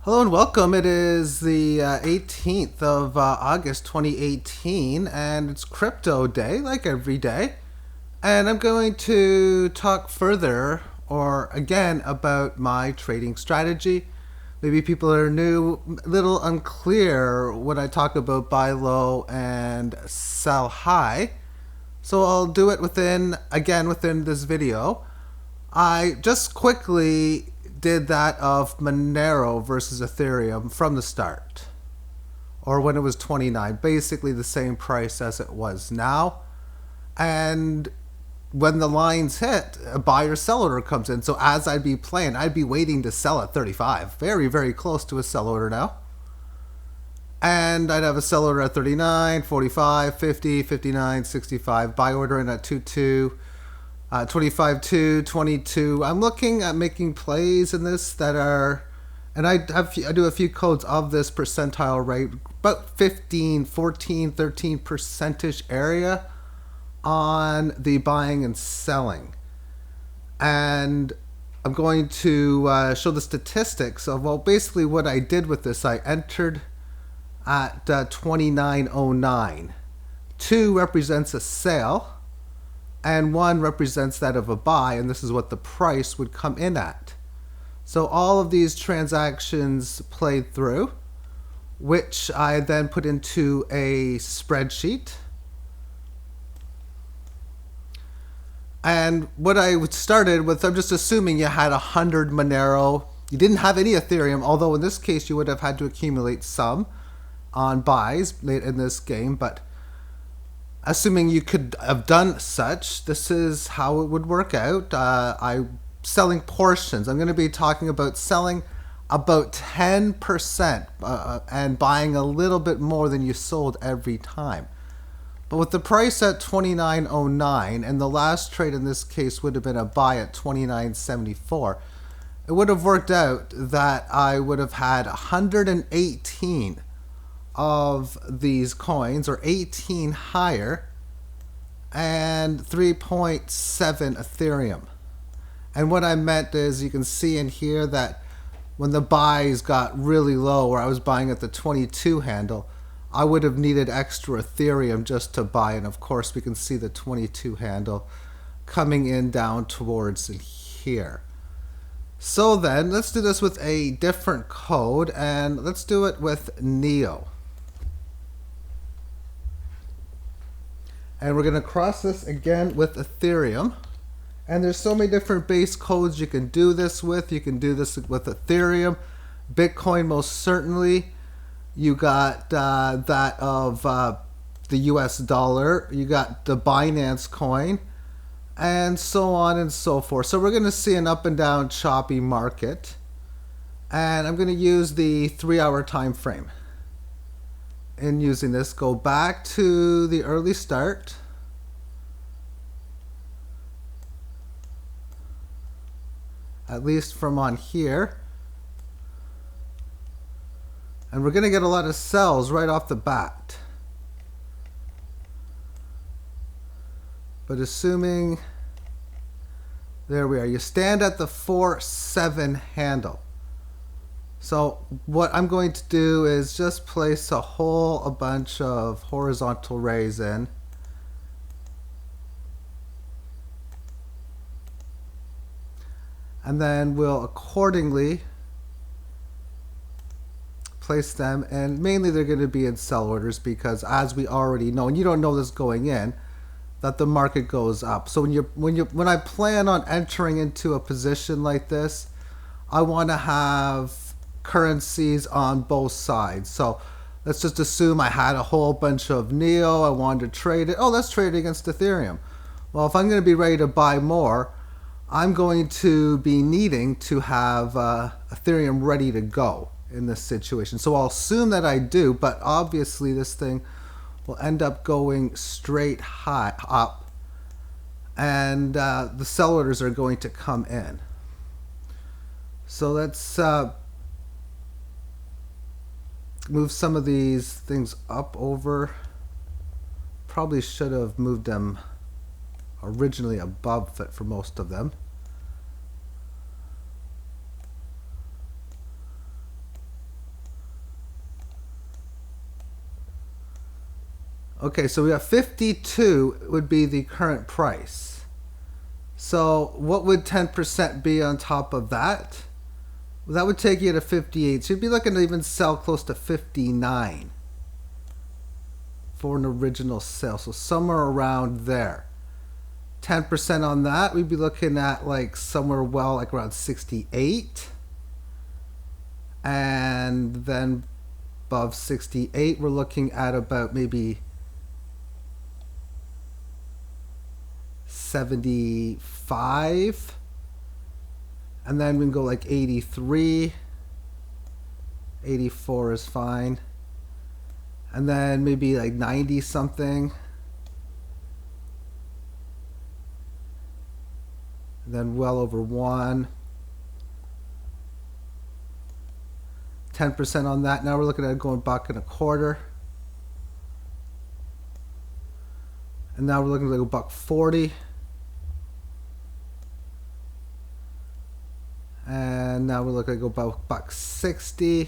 Hello and welcome. It is the 18th of August 2018, and it's crypto day, like every day. And I'm going to talk further or again about my trading strategy. Maybe people are new, a little unclear when I talk about buy low and sell high. So I'll do it within this video. I just quickly did that of Monero versus Ethereum from the start, or when it was 29, basically the same price as it was now. And when the lines hit, a buyer sell order comes in. So as I'd be playing, I'd be waiting to sell at 35, very, very close to a sell order now. And I'd have a sell order at 39, 45, 50, 59, 65, buy order in at 22. 25 2 22. I'm looking at making plays in this that are, and I do a few codes of this percentile rate, about 15, 14, 13% area on the buying and selling. And I'm going to show the statistics of, well, basically what I did with this. I entered at 29.09. 2 represents a sale, and 1 represents that of a buy, and this is what the price would come in at. So all of these transactions played through, which I then put into a spreadsheet. And what I started with, I'm just assuming you had 100 Monero. You didn't have any Ethereum, although in this case you would have had to accumulate some on buys late in this game, but assuming you could have done such, this is how it would work out. I'm selling portions. I'm going to be talking about selling about 10% and buying a little bit more than you sold every time. But with the price at 29.09, and the last trade in this case would have been a buy at 29.74, it would have worked out that I would have had 118 of these coins, or 18 higher, and 3.7 Ethereum. And what I meant is, you can see in here that when the buys got really low, where I was buying at the 22 handle, I would have needed extra Ethereum just to buy. And of course we can see the 22 handle coming in down towards here. So then let's do this with a different code, and let's do it with Neo. And we're going to cross this again with Ethereum. And there's so many different base codes you can do this with. You can do this with Ethereum. Bitcoin, most certainly. You got that of the US dollar. You got the Binance coin. And so on and so forth. So we're going to see an up and down choppy market. And I'm going to use the 3-hour time frame. In using this, go back to the early start. At least from on here. And we're going to get a lot of sells right off the bat. But assuming, there we are, you stand at the 4-7 handle. So what I'm going to do is just place a bunch of horizontal rays in. And then we'll accordingly place them, and mainly they're going to be in sell orders, because as we already know, and you don't know this going in, that the market goes up. So when I plan on entering into a position like this, I want to have currencies on both sides. So let's just assume I had a whole bunch of Neo. I wanted to trade it. Oh, let's trade it against Ethereum. Well, if I'm going to be ready to buy more, I'm going to be needing to have Ethereum ready to go in this situation. So I'll assume that I do, but obviously this thing will end up going straight high up, and the sell orders are going to come in. So let's move some of these things up over. Probably should have moved them originally above it for most of them. Okay, so we got 52 would be the current price. So what would 10% be on top of that? Well, that would take you to 58. So you'd be looking to even sell close to 59 for an original sale. So somewhere around there. 10% on that, we'd be looking at like somewhere like around 68. And then above 68, we're looking at about maybe 75. And then we can go like 83. 84 is fine. And then maybe like 90 something. And then well over 1. 10% on that. Now we're looking at going $1.25. And now we're looking at like $1.40. And now we're looking at go about $1.60.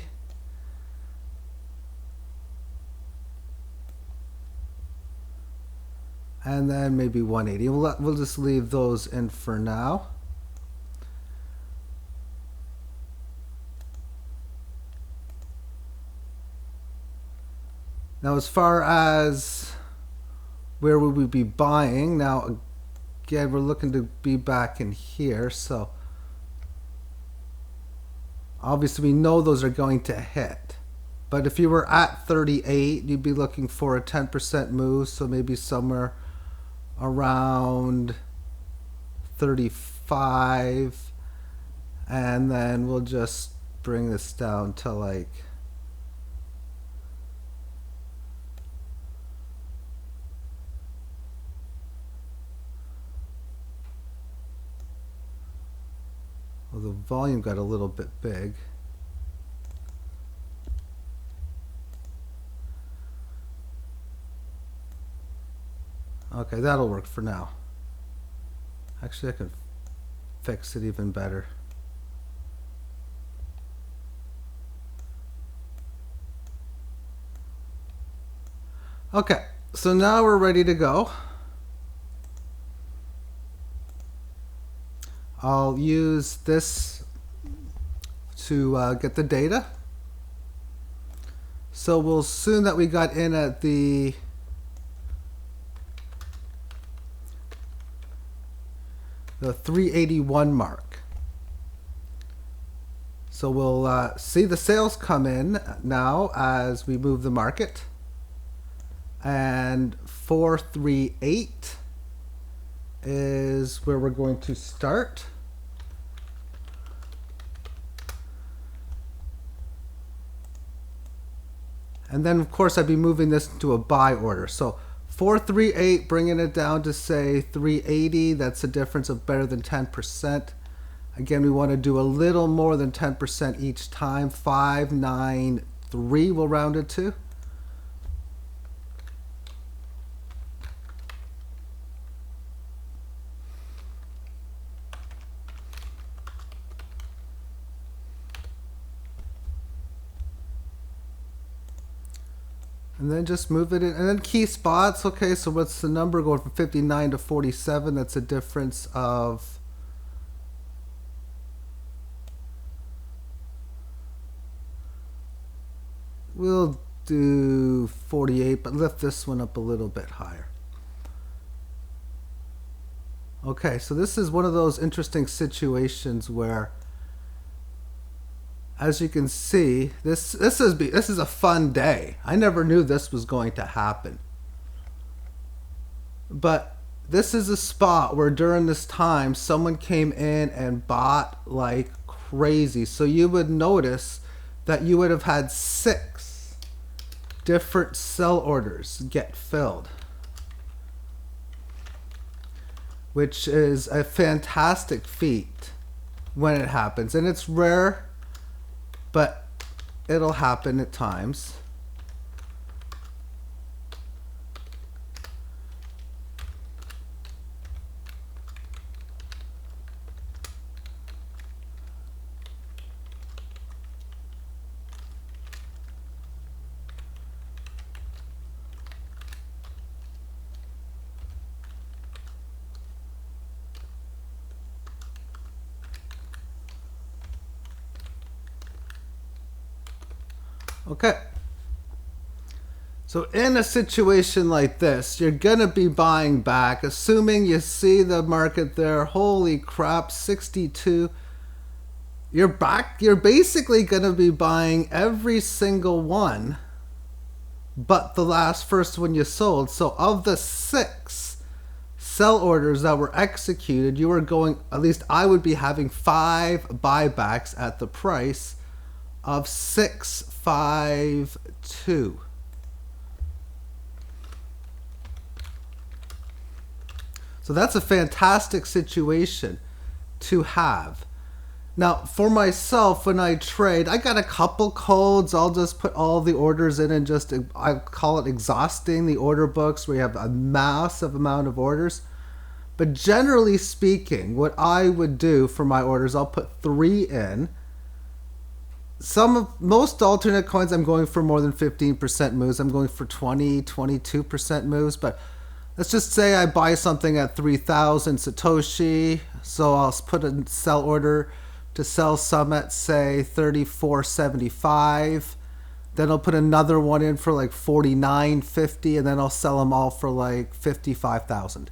And then maybe 180. We'll just leave those in for now. Now as far as where would we be buying, now again we're looking to be back in here, so obviously we know those are going to hit. But if you were at 38, you'd be looking for a 10% move, so maybe somewhere around 35. And then we'll just bring this down to like the volume got a little bit big. Okay, that'll work for now. Actually, I can fix it even better. Okay, so now we're ready to go. I'll use this to get the data. So we'll assume that we got in at the the 381 mark. So we'll see the sales come in now as we move the market. And 438 is where we're going to start. And then of course I'd be moving this to a buy order. So 438, bringing it down to say 380. That's a difference of better than 10%. Again, we want to do a little more than 10% each time. 593 we'll round it to. And then just move it in. And then key spots. Okay, so what's the number going from 59 to 47? That's a difference of we'll do 48, but lift this one up a little bit higher. Okay, so this is one of those interesting situations where, as you can see, this is a fun day. I never knew this was going to happen. But this is a spot where during this time someone came in and bought like crazy. So you would notice that you would have had 6 different sell orders get filled, which is a fantastic feat when it happens. And it's rare, but it'll happen at times. Okay. So in a situation like this, you're going to be buying back, assuming you see the market there. Holy crap, 62. You're back. You're basically going to be buying every single one but the first one you sold. So of the 6 sell orders that were executed, you were going, at least I would be having 5 buybacks at the price of 652. So that's a fantastic situation to have. Now, for myself, when I trade, I got a couple codes. I'll just put all the orders in and just, I call it exhausting the order books, where you have a massive amount of orders. But generally speaking, what I would do for my orders, I'll put 3 in. Most alternate coins, I'm going for more than 15% moves. I'm going for 20, 22% moves, but let's just say I buy something at 3,000 Satoshi, so I'll put a sell order to sell some at, say, 34.75. Then I'll put another one in for like 49.50, and then I'll sell them all for like 55,000.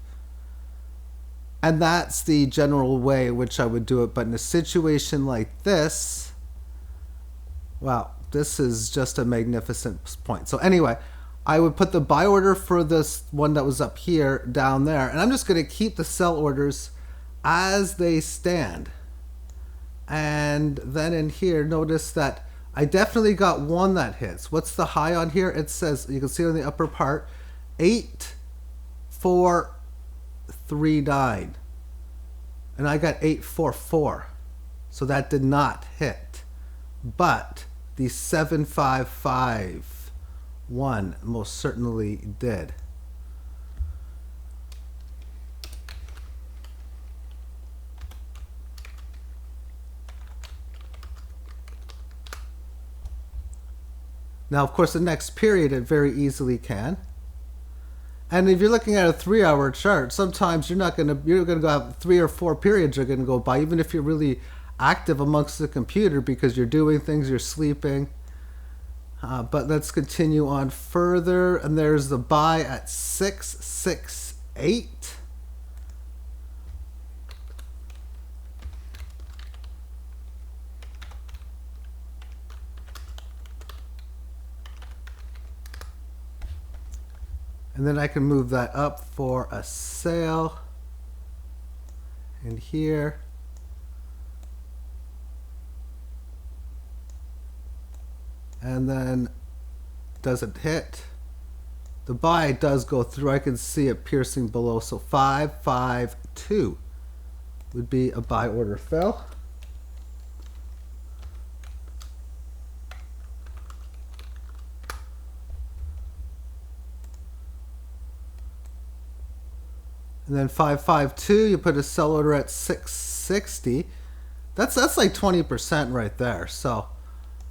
And that's the general way in which I would do it. But in a situation like this, wow, this is just a magnificent point. So anyway, I would put the buy order for this one that was up here down there, and I'm just going to keep the sell orders as they stand. And then in here, notice that I definitely got one that hits. What's the high on here? It says, you can see on the upper part, 8439. And I got 844. So that did not hit. But the 755 most certainly did. Now, of course, the next period it very easily can. And if you're looking at a 3-hour chart, sometimes you're going to have 3 or 4 periods you're going to go by, even if you're really active amongst the computer because you're doing things, you're sleeping. But let's continue on further. And there's the buy at 668. And then I can move that up for a sale in here. And then does it hit? The buy does go through. I can see it piercing below. So 552 would be a buy order fill. And then 552, you put a sell order at 660. That's like 20% right there. So,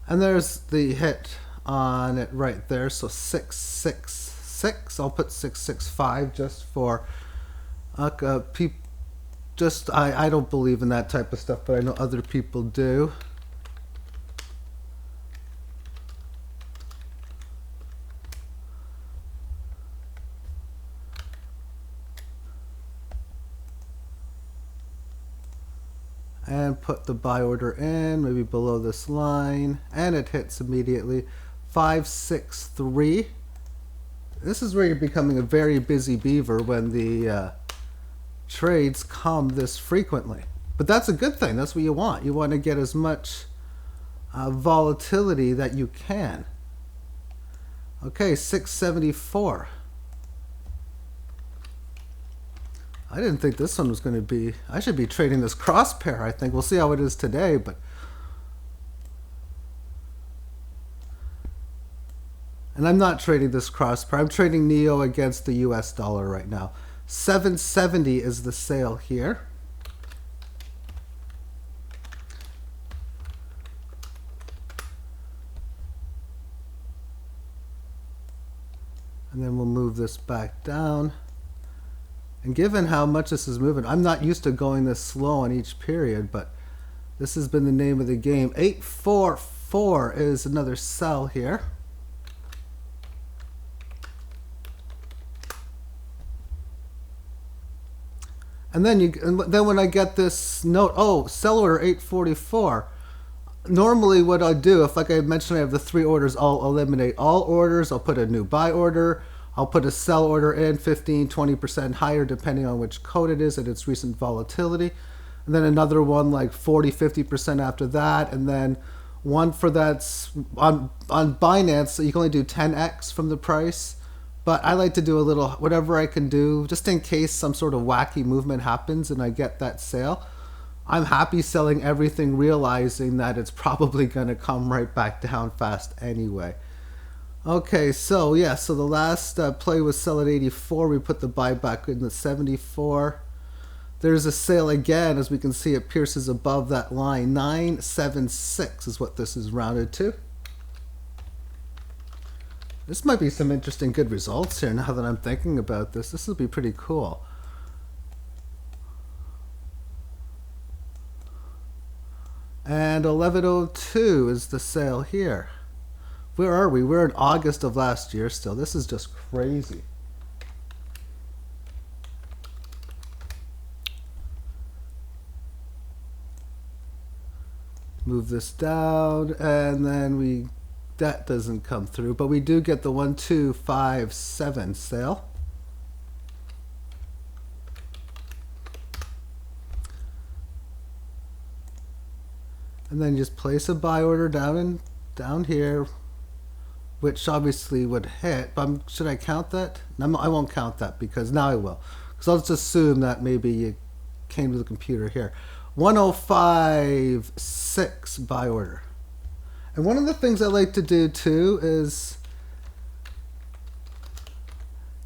and there's the hit on it right there. So 666. I'll put 665 just for people. Just I don't believe in that type of stuff, but I know other people do. And put the buy order in, maybe below this line, and it hits immediately. 563. This is where you're becoming a very busy beaver when the trades come this frequently. But that's a good thing. That's what you want. You want to get as much volatility that you can. Okay, 674. I didn't think this one was going to be... I should be trading this cross pair, I think. We'll see how it is today, but... And I'm not trading this cross pair. I'm trading NEO against the US dollar right now. 770 is the sale here. And then we'll move this back down. And given how much this is moving, I'm not used to going this slow on each period, but this has been the name of the game. 844. 1184 is another sell here. And then when I get this note, oh, sell order 844. Normally what I do, if like I mentioned I have the 3 orders, I'll eliminate all orders, I'll put a new buy order, I'll put a sell order in 15, 20% higher depending on which code it is and its recent volatility. And then another one like 40, 50% after that, and then one for that's on Binance, so you can only do 10x from the price. But I like to do a little, whatever I can do, just in case some sort of wacky movement happens and I get that sale. I'm happy selling everything, realizing that it's probably going to come right back down fast anyway. Okay, so yeah, so the last play was sell at 84. We put the buyback in the 74. There's a sale again. As we can see, it pierces above that line. 976 is what this is rounded to. This might be some interesting good results here now that I'm thinking about this. This will be pretty cool. And 1102 is the sale here. Where are we? We're in August of last year still. This is just crazy. Move this down, and then that doesn't come through, but we do get the 1257 sale. And then just place a buy order down here, which obviously would hit. But should I count that? No, I won't count that because now I will. Because I'll just assume that maybe you came to the computer here. 1056 buy order. And one of the things I like to do too is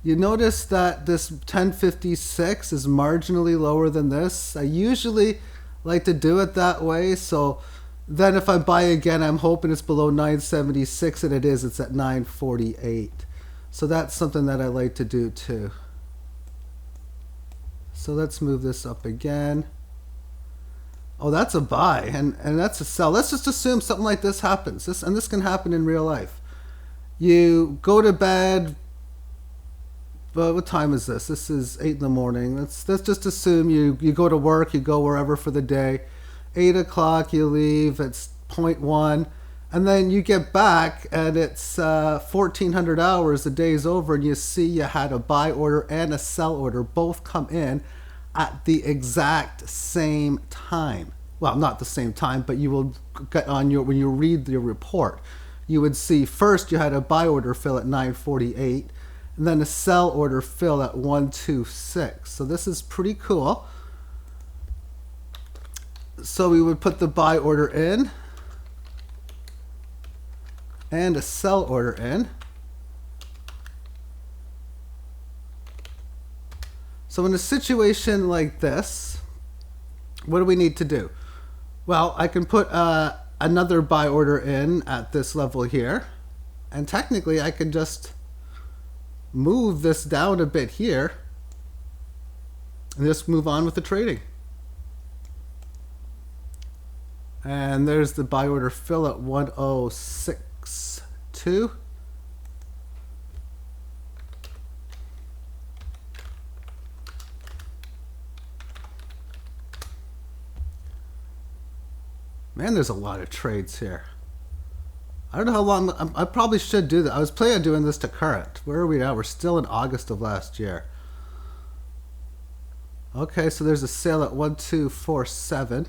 you notice that this 1056 is marginally lower than this. I usually like to do it that way, so then if I buy again, I'm hoping it's below 976, and it is. It's at 948. So that's something that I like to do too. So let's move this up again. Oh, that's a buy, and that's a sell. Let's just assume something like this happens. This can happen in real life. You go to bed. But what time is this? This is 8 in the morning. Let's just assume you go to work, you go wherever for the day. 8 o'clock, you leave, it's 0.1. And then you get back and it's 1,400 hours, the day's over, and you see you had a buy order and a sell order both come in at the exact same time. Well, not the same time, but you will get on when you read your report, you would see first you had a buy order fill at 948. And then a sell order fill at 126. So this is pretty cool. So we would put the buy order in and a sell order in. So in a situation like this, what do we need to do? Well, I can put another buy order in at this level here. And technically I can just move this down a bit here and just move on with the trading. And there's the buy order fill at 1062. Man, there's a lot of trades here. I don't know how long. I probably should do that. I was planning on doing this to current. Where are we now? We're still in August of last year. Okay, so there's a sale at 1247.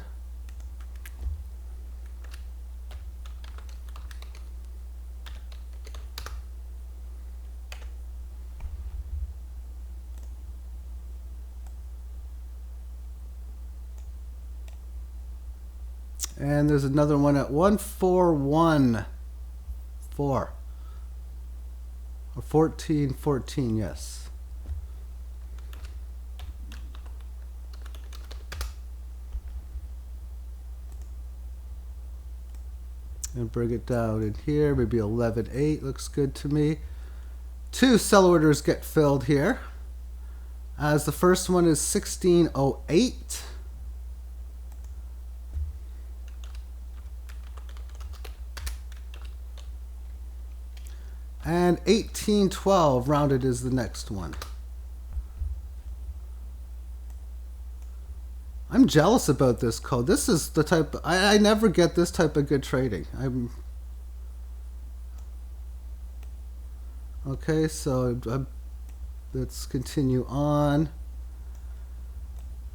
And there's another one at 1414. Or 1414, yes. And bring it down in here, maybe 11.8 looks good to me. 2 sell orders get filled here. As the first one is 1608. And 1812 rounded is the next one. I'm jealous about this code. This is the type I never get this type of good trading. Okay, so let's continue on.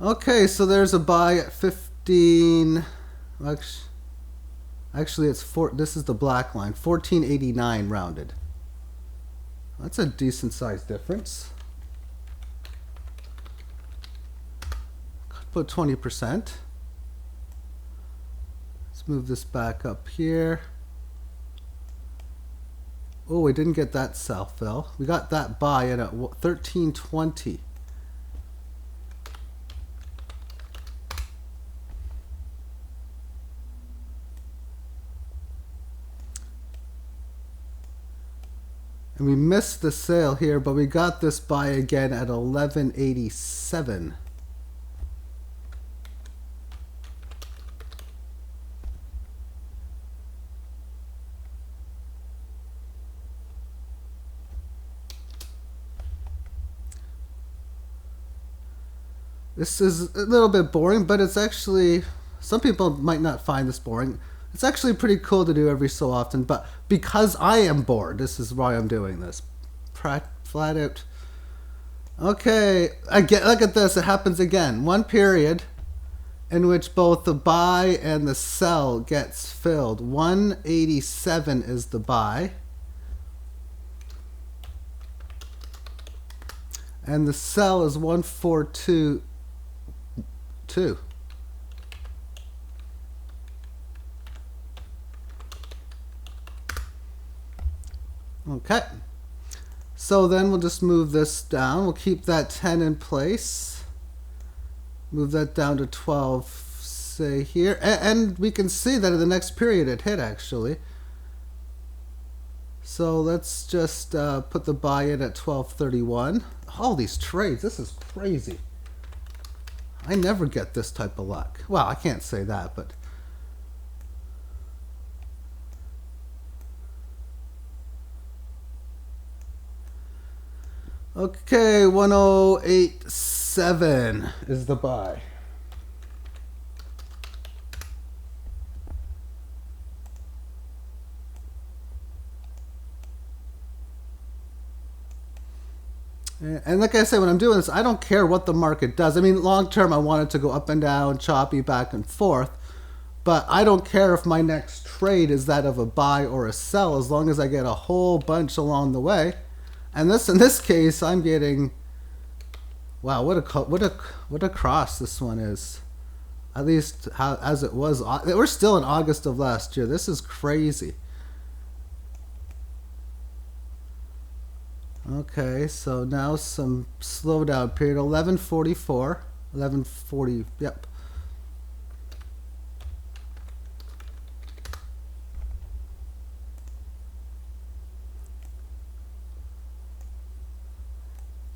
Okay, so there's a buy at 15. Actually, it's this is the black line, 1489 rounded. That's a decent size difference. About 20%. Let's move this back up here. Oh, we didn't get that sell fill. We got that buy in at 1320. And we missed the sale here, but we got this buy again at 1187. This is a little bit boring, but it's actually, some people might not find this boring. It's actually pretty cool to do every so often, but because I am bored, this is why I'm doing this. Flat out. Okay, look at this. It happens again. One period in which both the buy and the sell gets filled. 187 is the buy. And the sell is 142. Okay, so then we'll just move this down. We'll keep that 10 in place. Move that down to 12, say here. And we can see that in the next period it hit actually. So let's just put the buy in at 1231. All these trades, this is crazy. I never get this type of luck. Well, I can't say that, but okay, 1087 is the buy. And like I said, when I'm doing this, I don't care what the market does. I mean, long term, I want it to go up and down, choppy, back and forth. But I don't care if my next trade is that of a buy or a sell, as long as I get a whole bunch along the way. And this, in this case, I'm getting, wow, what a cross this one is. At least as it was. We're still in August of last year. This is crazy. Okay, so now some slowdown period. 1144, 1140. Yep.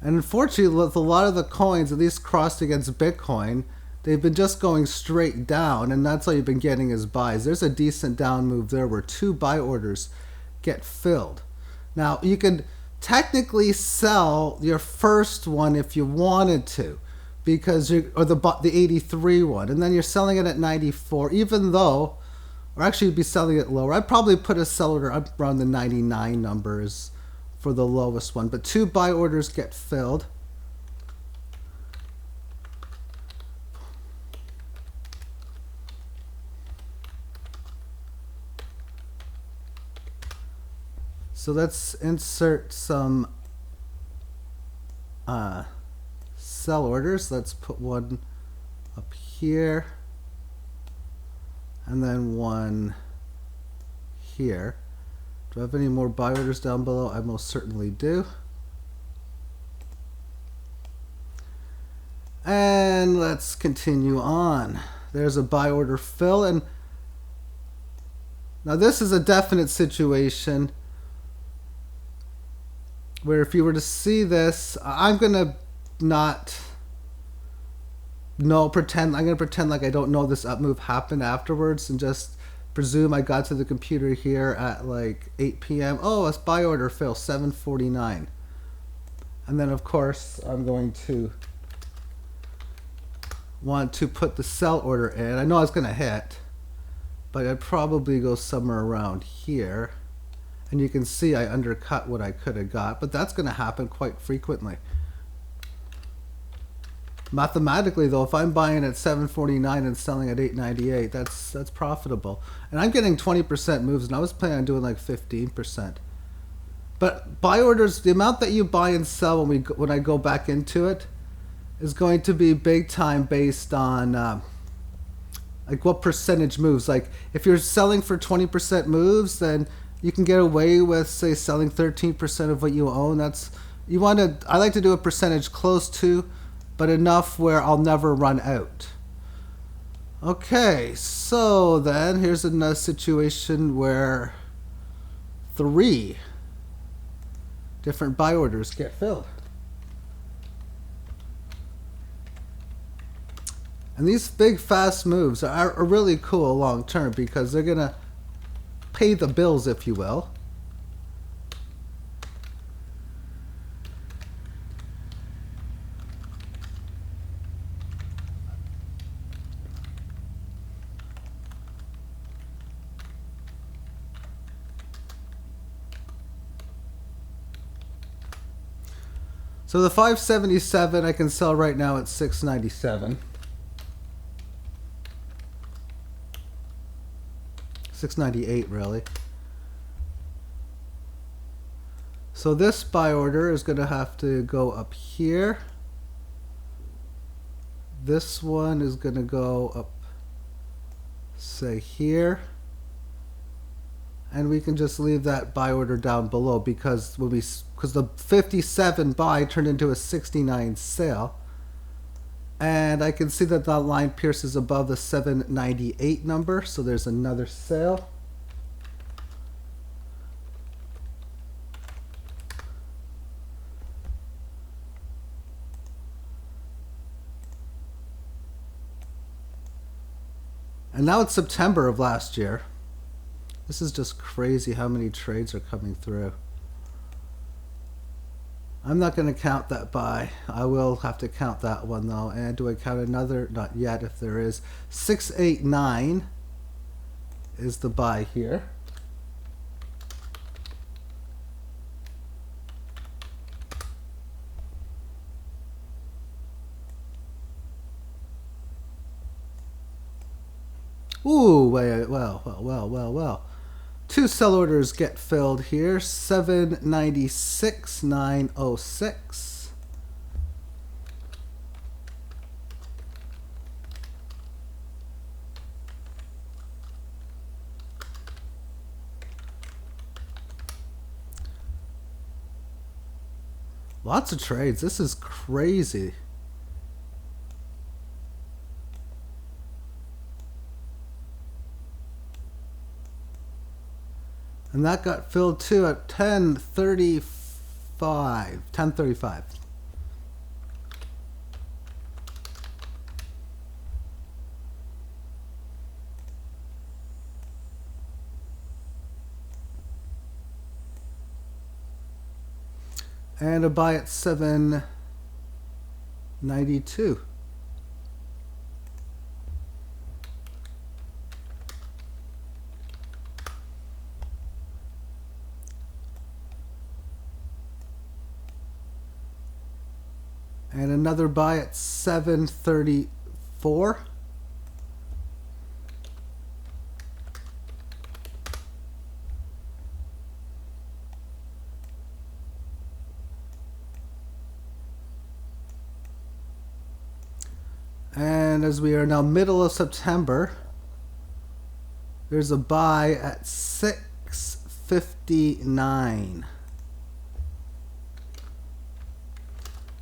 And unfortunately, with a lot of the coins, at least crossed against Bitcoin, they've been just going straight down, and that's all you've been getting is buys. There's a decent down move there where 2 buy orders get filled. Now, you could technically sell your first one if you wanted to, because or the 83 one, and then you're selling it at 94, even though, or actually you'd be selling it lower. I'd probably put a sell order up around the 99 numbers for the lowest one, but 2 buy orders get filled. So let's insert some sell orders. Let's put one up here and then one here. Do I have any more buy orders down below? I most certainly do. And let's continue on. There's a buy order fill, and now this is a definite situation where if you were to see this, I'm gonna pretend like I don't know this up move happened afterwards and just presume I got to the computer here at like 8 p.m. Oh, a buy order failed, 7:49. And then of course I'm going to want to put the sell order in. I know I was going to hit, but I'd probably go somewhere around here. And you can see I undercut what I could have got, but that's going to happen quite frequently. Mathematically though, if I'm buying at 7.49 and selling at 8.98, that's profitable. And I'm getting 20% moves, and I was planning on doing like 15%. But buy orders, the amount that you buy and sell when I go back into it, is going to be big time based on like what percentage moves. Like if you're selling for 20% moves, then you can get away with, say, selling 13% of what you own. I like to do a percentage close to, but enough where I'll never run out. Okay, so then here's another situation where 3 different buy orders get filled. And these big fast moves are really cool long term because they're gonna pay the bills, if you will. So the 577 I can sell right now at 697. 698 really. So this buy order is going to have to go up here. This one is going to go up, say, here. And we can just leave that buy order down below because the 57 buy turned into a 69 sale. And I can see that that line pierces above the 798 number, so there's another sale. And now it's September of last year. This is just crazy how many trades are coming through. I'm not going to count that buy. I will have to count that one though. And do I count another? Not yet, if there is. 689 is the buy here. Ooh, wait, well. 2 sell orders get filled here. 796,906. Lots of trades. This is crazy. And that got filled too at 10:35. 10:35. And a buy at 792. And another buy at 734. And as we are now middle of September, there's a buy at 659.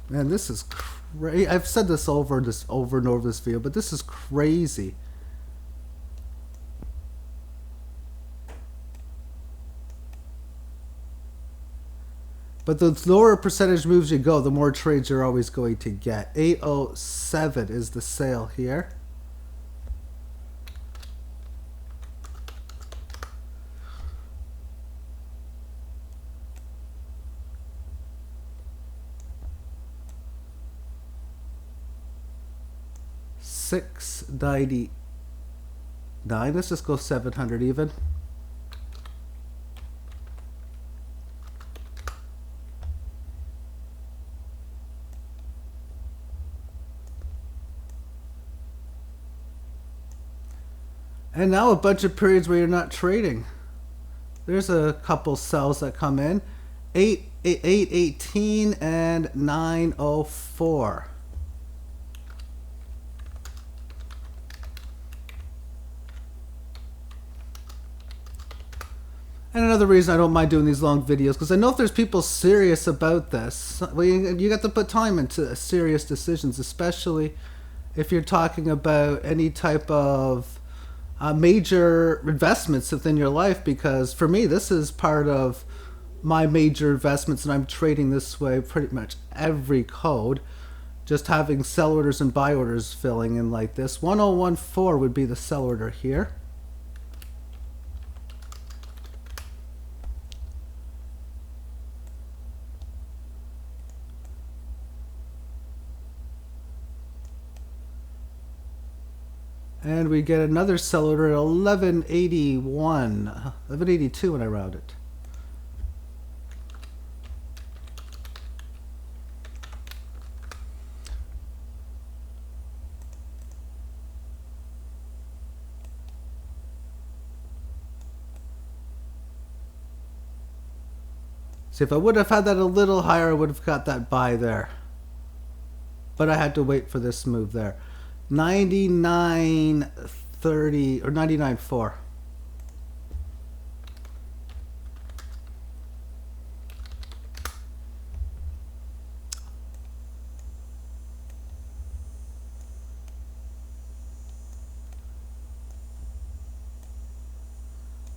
Man, this is crazy. I've said this over and over this video, but this is crazy. But the lower percentage moves you go, the more trades you're always going to get. 807 is the sale here. 699. Let's just go 700 even. And now a bunch of periods where you're not trading. There's a couple sells that come in. 818 and 904. And another reason I don't mind doing these long videos, because I know if there's people serious about this, well, you got to put time into serious decisions, especially if you're talking about any type of major investments within your life, because for me, this is part of my major investments, and I'm trading this way pretty much every code. Just having sell orders and buy orders filling in like this. 1014 would be the sell order here. And we get another sell order at 1182 when I round it. See, if I would have had that a little higher, I would have got that buy there. But I had to wait for this move there. 99.30 or 99.4.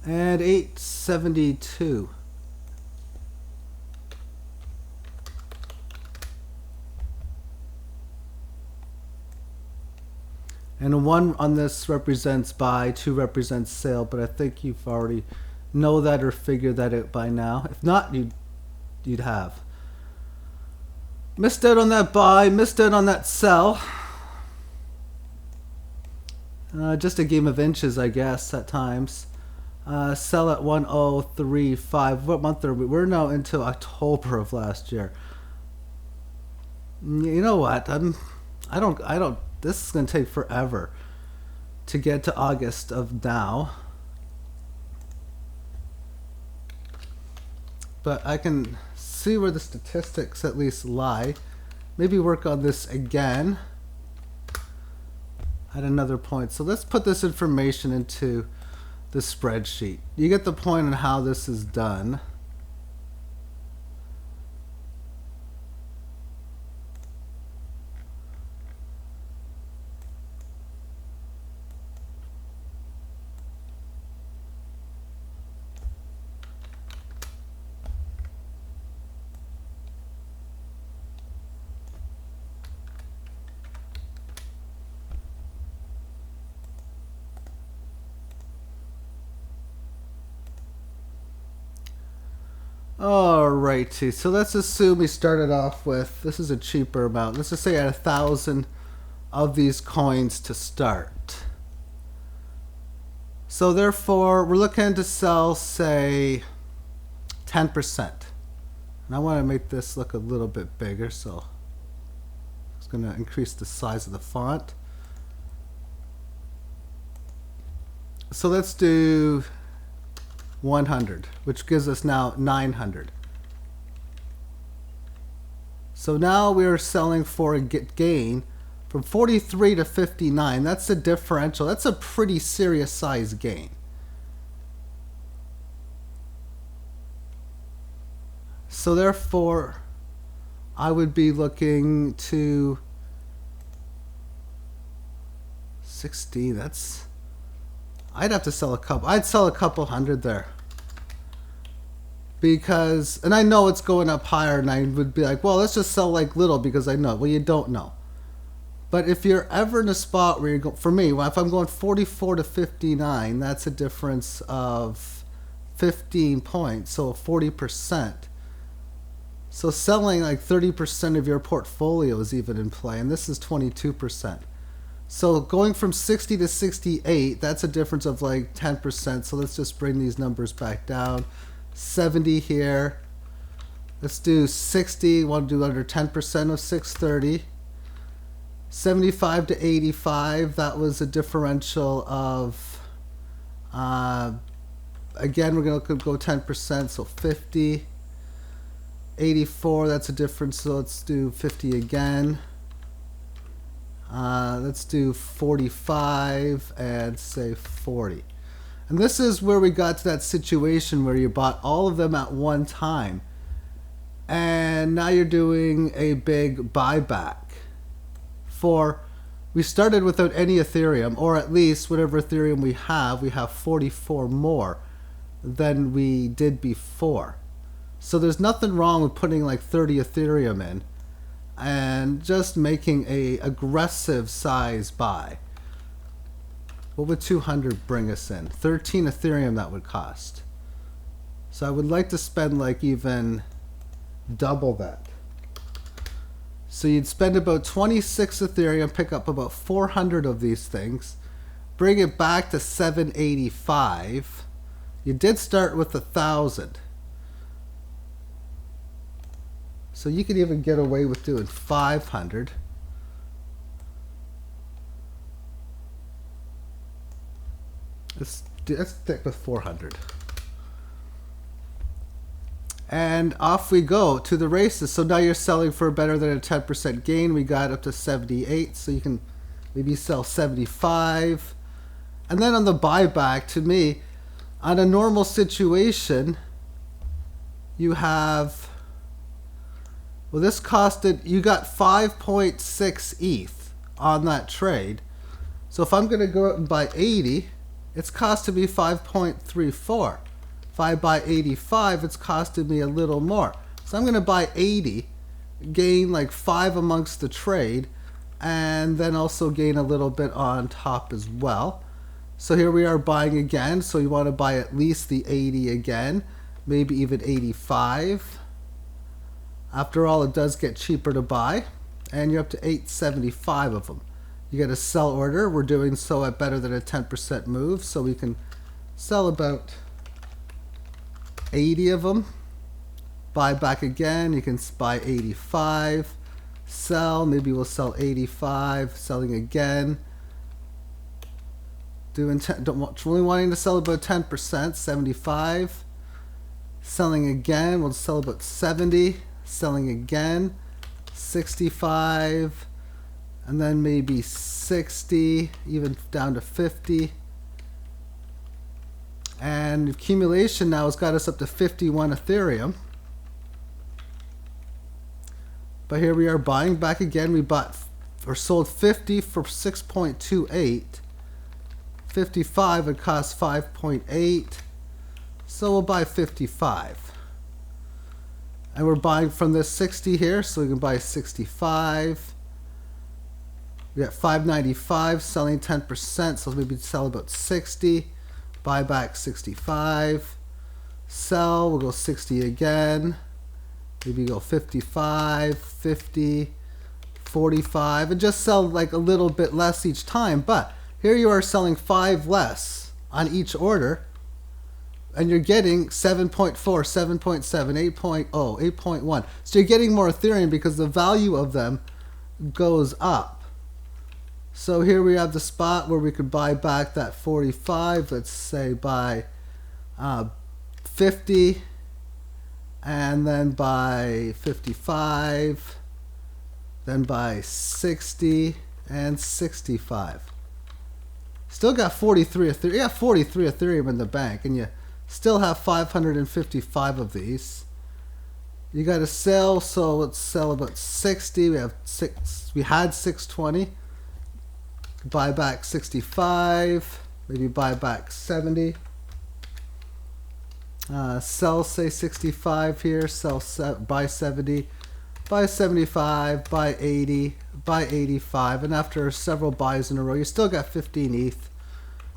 And 872. And 1 on this represents buy, 2 represents sale, but I think you've already know that or figured that out by now. If not, you'd have. Missed out on that buy, missed out on that sell. Just a game of inches, I guess, at times. Sell at 1035. What month are we? We're now into October of last year. You know what? I don't. This is going to take forever to get to August of now. But I can see where the statistics at least lie. Maybe work on this again at another point. So let's put this information into the spreadsheet. You get the point on how this is done. Alrighty, so let's assume we started off with, this is a cheaper amount. Let's just say I had 1,000 of these coins to start. So therefore, we're looking to sell, say, 10%. And I want to make this look a little bit bigger, so it's going to increase the size of the font. So let's do 100, which gives us now 900. So now we're selling for a gain from 43 to 59. That's the differential. That's a pretty serious size gain. So therefore, I would be looking to 16. That's, I'd have to sell a couple. I'd sell a couple hundred there. Because, and I know it's going up higher, and I would be like, well, let's just sell like little because I know. Well, you don't know. But if you're ever in a spot where you're going, for me, if I'm going 44 to 59, that's a difference of 15 points, so 40%. So selling like 30% of your portfolio is even in play, and this is 22%. So going from 60 to 68, that's a difference of like 10%. So let's just bring these numbers back down. 70 here. Let's do 60. Want to do under 10% of 630. 75 to 85. That was a differential of, again, we're going to go 10%, so 50. 84, that's a difference, so let's do 50 again. Let's do 45 and say 40. And this is where we got to that situation where you bought all of them at one time. And now you're doing a big buyback. We started without any Ethereum, or at least whatever Ethereum we have 44 more than we did before. So there's nothing wrong with putting like 30 Ethereum in and just making a aggressive size buy. What would 200 bring us in? 13 Ethereum that would cost. So I would like to spend like even double that. So you'd spend about 26 Ethereum, pick up about 400 of these things, bring it back to 785. You did start with 1,000. So you could even get away with doing 500. Let's stick with 400. And off we go to the races. So now you're selling for better than a 10% gain. We got up to 78, so you can maybe sell 75. And then on the buyback, to me, on a normal situation, you have, well, this costed, you got 5.6 ETH on that trade. So if I'm going to go out and buy 80, it's costing me 5.34. If I buy 85, it's costing me a little more. So I'm going to buy 80, gain like 5 amongst the trade, and then also gain a little bit on top as well. So here we are buying again. So you want to buy at least the 80 again, maybe even 85. After all, it does get cheaper to buy, and you're up to 875 of them. You get a sell order. We're doing so at better than a 10% move, so we can sell about 80 of them. Buy back again. You can buy 85. Sell. Maybe we'll sell 85. Selling again. Only wanting to sell about 10%. 75. Selling again. We'll sell about 70. Selling again. 65. And then maybe 60. Even down to 50. And accumulation now has got us up to 51 Ethereum. But here we are buying back again. We bought or sold 50 for 6.28. 55 would cost 5.8. So we'll buy 55. And we're buying from this 60 here, so we can buy 65. We got 595 selling 10%, so maybe sell about 60. Buy back 65. Sell, we'll go 60 again. Maybe go 55, 50, 45, and just sell like a little bit less each time. But here you are selling 5 less on each order, and you're getting 7.4, 7.7, 8.0, 8.1. So you're getting more Ethereum because the value of them goes up. So here we have the spot where we could buy back that 45. Let's say buy 50, and then buy 55, then buy 60 and 65. Still got 43 Ethereum. You got 43 Ethereum in the bank, and you still have 555 of these. You got to sell, so let's sell about 60. We have 6. We had 620. Buy back 65, maybe buy back 70. Sell, say 65 here, buy 70, buy 75, buy 80, buy 85, and after several buys in a row, you still got 15 ETH.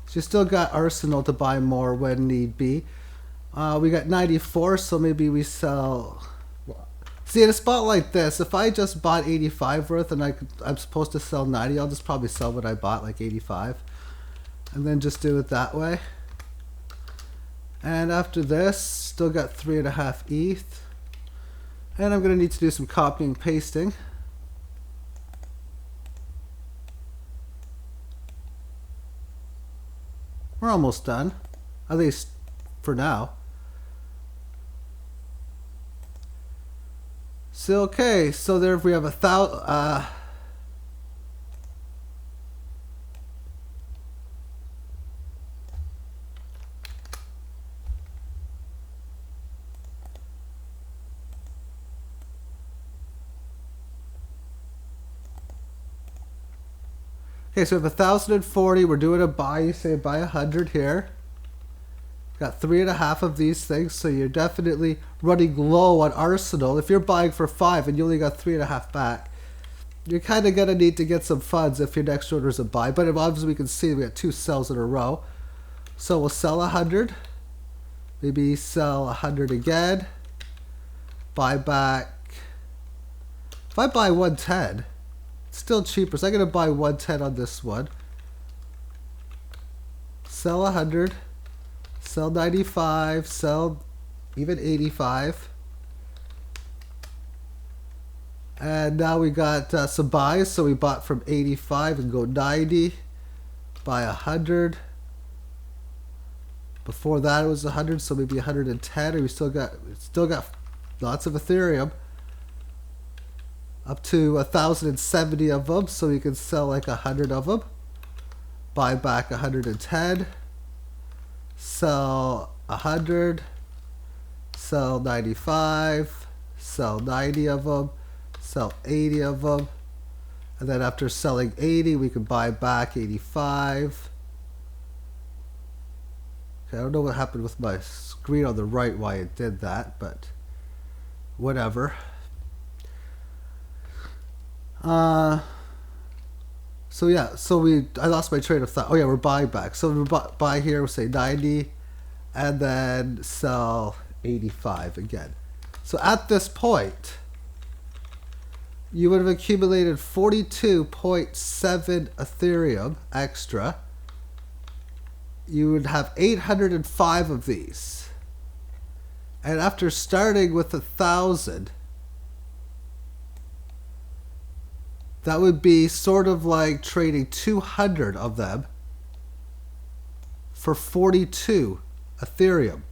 So you still got arsenal to buy more when need be. We got 94, so maybe we sell See, in a spot like this, if I just bought 85 worth and I'm supposed to sell 90, I'll just probably sell what I bought, like 85. And then just do it that way. And after this, still got 3.5 ETH. And I'm going to need to do some copying and pasting. We're almost done, at least for now. So okay, so there we have 1,000. Okay, so we have 1,040. We're doing a buy. You say buy 100 here. Got 3.5 of these things, so you're definitely running low on arsenal. If you're buying for 5 and you only got 3.5 back, you're kind of gonna need to get some funds if your next order is a buy. But obviously we can see we got 2 sells in a row, so we'll sell 100. Maybe sell 100 again. Buy back. If I buy 110. Still cheaper, so I'm going to buy 110 on this one. Sell 100. Sell 95. Sell even 85. And now we got some buys, so we bought from 85 and go 90. Buy 100. Before that it was 100, so maybe 110. And we still got lots of Ethereum. Up to 1,070 of them, so we can sell like 100 of them. Buy back 110. Sell 100. Sell 95. Sell 90 of them. Sell 80 of them. And then after selling 80, we can buy back 85. Okay, I don't know what happened with my screen on the right, why it did that, but whatever. So yeah, I lost my train of thought. Oh yeah, we're buying back. So we buy here, we'll say 90, and then sell 85 again. So at this point, you would have accumulated 42.7 Ethereum extra. You would have 805 of these. And after starting with 1,000, that would be sort of like trading 200 of them for 42 Ethereum,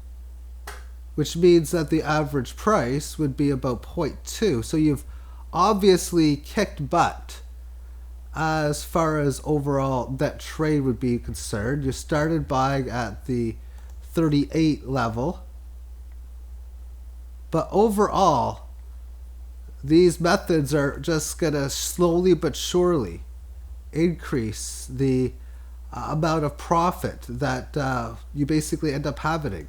which means that the average price would be about 0.2. So you've obviously kicked butt as far as overall that trade would be concerned. You started buying at the 38 level, but overall, these methods are just going to slowly but surely increase the amount of profit that you basically end up having.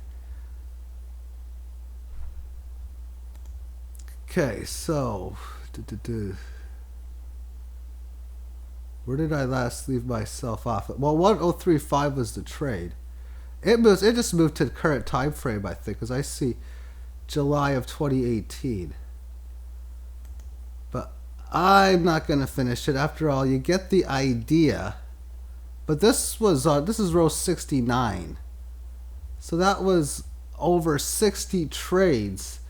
Okay, so where did I last leave myself off? Well, 1035 was the trade. It just moved to the current time frame, I think, because I see July of 2018. But I'm not going to finish it. After all, you get the idea. But this is row 69. So that was over 60 trades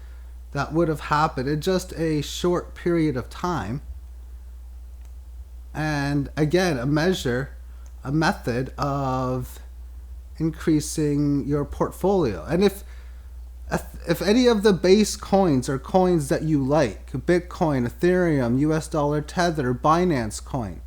that would have happened in just a short period of time. And again, a method of increasing your portfolio. And if any of the base coins are coins that you like, Bitcoin, Ethereum, US dollar Tether, Binance coin,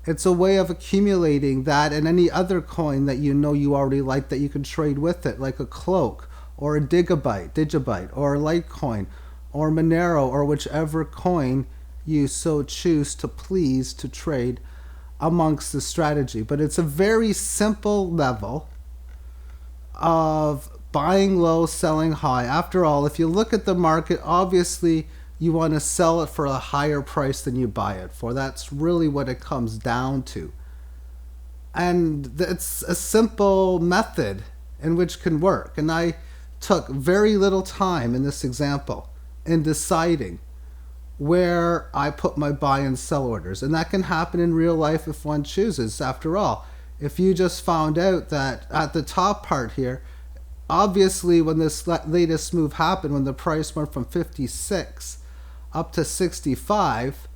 it's a way of accumulating that and any other coin that you know you already like that you can trade with it, like a Cloak or a Digibyte or Litecoin or Monero or whichever coin you so choose to please to trade amongst the strategy. But it's a very simple level of buying low, selling high. After all, if you look at the market, obviously you want to sell it for a higher price than you buy it for. That's really what it comes down to. And it's a simple method in which can work. And I took very little time in this example in deciding where I put my buy and sell orders. And that can happen in real life if one chooses. After all, if you just found out that at the top part here, obviously when this latest move happened, when the price went from 56 up to 65,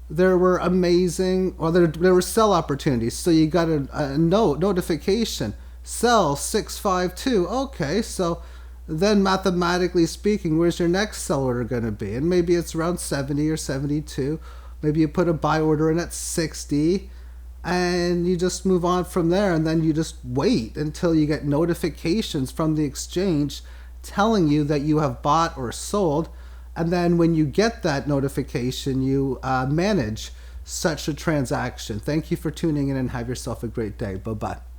there were amazing, well, there were sell opportunities. So you got a notification, sell 652. Okay, so then mathematically speaking, where's your next sell order going to be? And maybe it's around 70 or 72. Maybe you put a buy order in at 60 and you just move on from there. And then you just wait until you get notifications from the exchange telling you that you have bought or sold. And then when you get that notification, you manage such a transaction. Thank you for tuning in and have yourself a great day. Bye-bye.